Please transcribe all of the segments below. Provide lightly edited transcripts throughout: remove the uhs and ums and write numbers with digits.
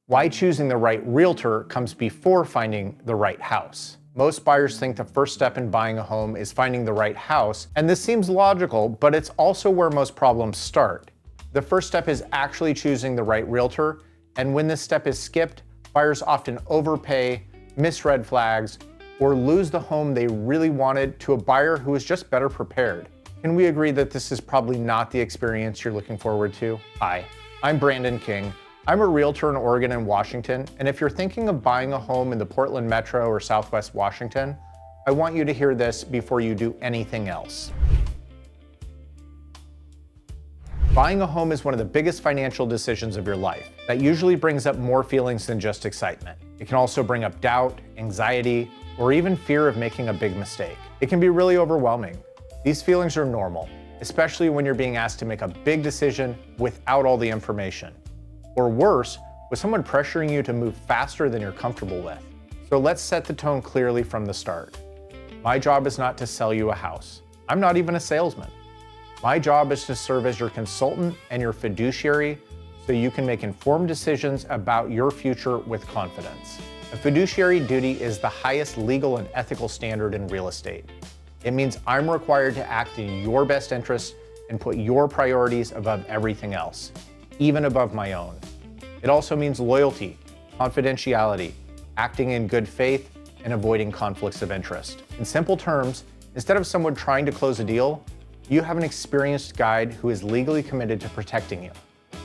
Why choosing the right realtor comes before finding the right house. Most buyers think the first step in buying a home is finding the right house, and this seems logical, but it's also where most problems start. The first step is actually choosing the right realtor, and when this step is skipped, buyers often overpay, miss red flags, or lose the home they really wanted to a buyer who is just better prepared. Can we agree that this is probably not the experience you're looking forward to? Hi, I'm Brandon King. I'm a realtor in Oregon and Washington, and if you're thinking of buying a home in the Portland Metro or Southwest Washington, I want you to hear this before you do anything else. Buying a home is one of the biggest financial decisions of your life. That usually brings up more feelings than just excitement. It can also bring up doubt, anxiety, or even fear of making a big mistake. It can be really overwhelming. These feelings are normal, especially when you're being asked to make a big decision without all the information. Or worse, with someone pressuring you to move faster than you're comfortable with. So let's set the tone clearly from the start. My job is not to sell you a house. I'm not even a salesman. My job is to serve as your consultant and your fiduciary so you can make informed decisions about your future with confidence. A fiduciary duty is the highest legal and ethical standard in real estate. It means I'm required to act in your best interest and put your priorities above everything else, even above my own. It also means loyalty, confidentiality, acting in good faith, and avoiding conflicts of interest. In simple terms, instead of someone trying to close a deal, you have an experienced guide who is legally committed to protecting you.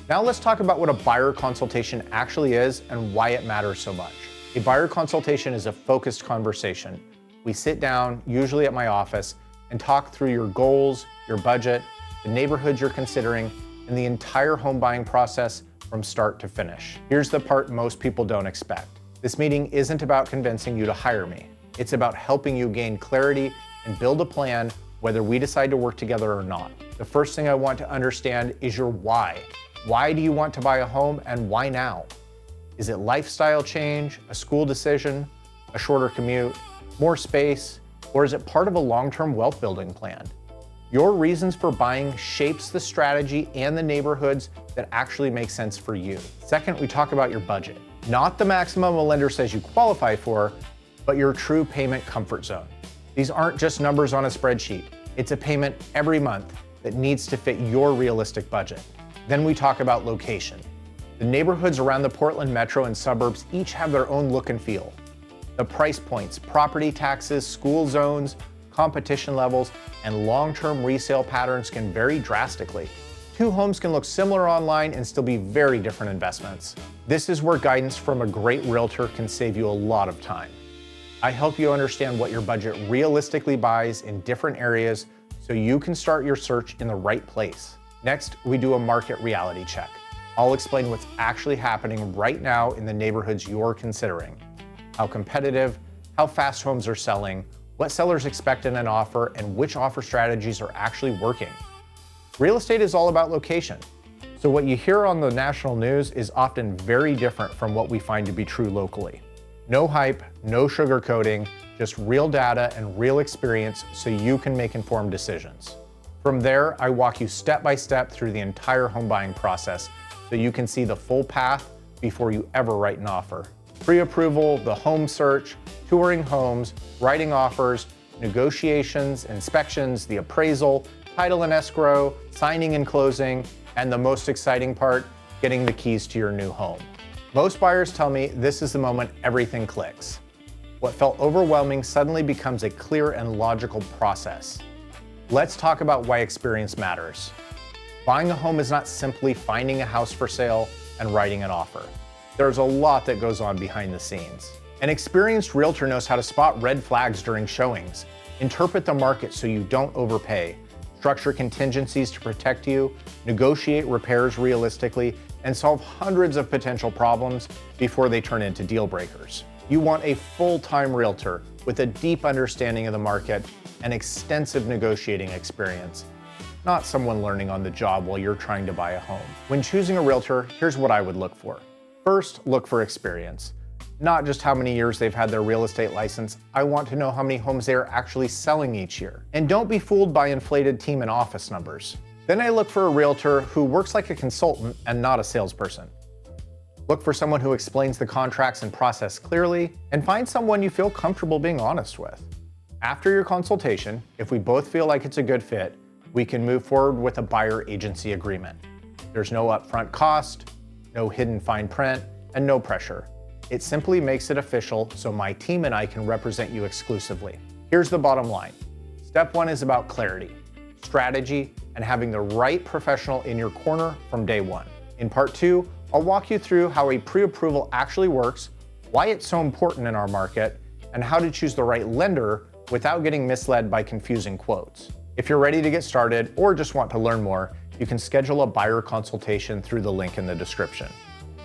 Now let's talk about what a buyer consultation actually is and why it matters so much. A buyer consultation is a focused conversation. We sit down, usually at my office, and talk through your goals, your budget, the neighborhoods you're considering, and the entire home buying process from start to finish. Here's the part most people don't expect. This meeting isn't about convincing you to hire me. It's about helping you gain clarity and build a plan whether we decide to work together or not. The first thing I want to understand is your why. Why do you want to buy a home and why now? Is it lifestyle change, a school decision, a shorter commute, more space, or is it part of a long-term wealth building plan? Your reasons for buying shapes the strategy and the neighborhoods that actually make sense for you. Second, we talk about your budget. Not the maximum a lender says you qualify for, but your true payment comfort zone. These aren't just numbers on a spreadsheet. It's a payment every month that needs to fit your realistic budget. Then we talk about location. The neighborhoods around the Portland Metro and suburbs each have their own look and feel. The price points, property taxes, school zones, competition levels, and long-term resale patterns can vary drastically. Two homes can look similar online and still be very different investments. This is where guidance from a great realtor can save you a lot of time. I help you understand what your budget realistically buys in different areas so you can start your search in the right place. Next, we do a market reality check. I'll explain what's actually happening right now in the neighborhoods you're considering. How competitive, how fast homes are selling, what sellers expect in an offer, and which offer strategies are actually working. Real estate is all about location. So what you hear on the national news is often very different from what we find to be true locally. No hype, no sugarcoating, just real data and real experience so you can make informed decisions. From there, I walk you step by step through the entire home buying process so you can see the full path before you ever write an offer. Pre-approval, the home search, touring homes, writing offers, negotiations, inspections, the appraisal, title and escrow, signing and closing, and the most exciting part, getting the keys to your new home. Most buyers tell me this is the moment everything clicks. What felt overwhelming suddenly becomes a clear and logical process. Let's talk about why experience matters. Buying a home is not simply finding a house for sale and writing an offer. There's a lot that goes on behind the scenes. An experienced realtor knows how to spot red flags during showings, interpret the market so you don't overpay, structure contingencies to protect you, negotiate repairs realistically, and solve hundreds of potential problems before they turn into deal breakers. You want a full-time realtor with a deep understanding of the market and extensive negotiating experience, not someone learning on the job while you're trying to buy a home. When choosing a realtor, here's what I would look for. First, look for experience. Not just how many years they've had their real estate license, I want to know how many homes they are actually selling each year. And don't be fooled by inflated team and office numbers. Then I look for a realtor who works like a consultant and not a salesperson. Look for someone who explains the contracts and process clearly, and find someone you feel comfortable being honest with. After your consultation, if we both feel like it's a good fit, we can move forward with a buyer agency agreement. There's no upfront cost, no hidden fine print, and no pressure. It simply makes it official so my team and I can represent you exclusively. Here's the bottom line. Step 1 is about clarity, strategy, and having the right professional in your corner from day one. In part 2, I'll walk you through how a pre-approval actually works, why it's so important in our market, and how to choose the right lender without getting misled by confusing quotes. If you're ready to get started or just want to learn more, you can schedule a buyer consultation through the link in the description.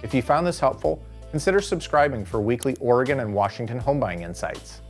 If you found this helpful, consider subscribing for weekly Oregon and Washington home buying insights.